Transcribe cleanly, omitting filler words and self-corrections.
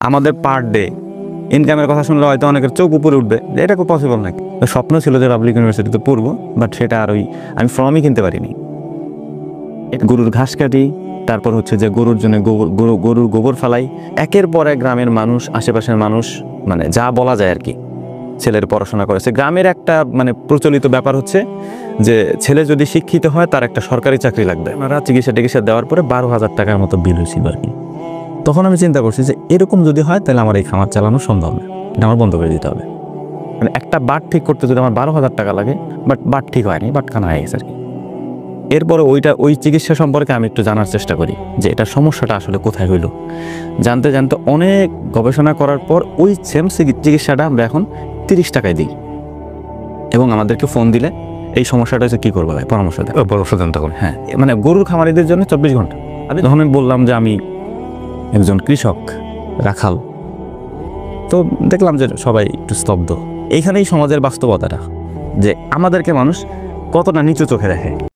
আমাদের per day ইনকামের কথা শুনলে হয়তো অনেকের চোখ উপরে উঠবে যে এটা খুব পসিবল নাকি। স্বপ্ন ছিল যে পাবলিক ইউনিভার্সিটিতে পড়বো, বাট সেটা আর আমি ফর্মই কিনতে পারিনি। গরুর ঘাস কাটি, তারপর হচ্ছে যে গরুর জন্য গরুর গোবর ফালাই। একের পর এক গ্রামের মানুষ, আশেপাশের মানুষ, মানে যা বলা যায় আর কি, ছেলের পড়াশোনা করেছে। গ্রামের একটা মানে প্রচলিত ব্যাপার হচ্ছে যে ছেলে যদি শিক্ষিত হয় তার একটা সরকারি চাকরি লাগবে। আমরা চিকিৎসা দেওয়ার পরে 12,000 টাকার মতো বিল হয়েছিল আর কি। তখন আমি চিন্তা করছি যে এরকম যদি হয় তাহলে আমার এই খামার চালানো সম্ভব না, এটা আমার বন্ধ করে দিতে হবে। মানে একটা বাট ঠিক করতে যদি আমার 12,000 টাকা লাগে, বাট বাট ঠিক হয়নি, বাটখানা হয়ে গেছে আর কি। এরপরে ওই চিকিৎসা সম্পর্কে আমি একটু জানার চেষ্টা করি যে এটা সমস্যাটা আসলে কোথায় হইল। জানতে জানতে অনেক গবেষণা করার পর ওই সেম চিকিৎসাটা আমরা এখন 30 টাকায় দিই, এবং আমাদেরকে ফোন দিলে এই সমস্যাটা হচ্ছে কী করবো ভাই পরামর্শ দেন তখন। হ্যাঁ, মানে গরুর খামারিদের জন্য 24 ঘন্টা। তখন আমি বললাম যে আমি একজন কৃষক, রাখাল। তো দেখলাম যে সবাই একটু স্তব্ধ। এইখানেই সমাজের বাস্তবতাটা, যে আমাদেরকে মানুষ কতটা নিচু চোখে দেখে।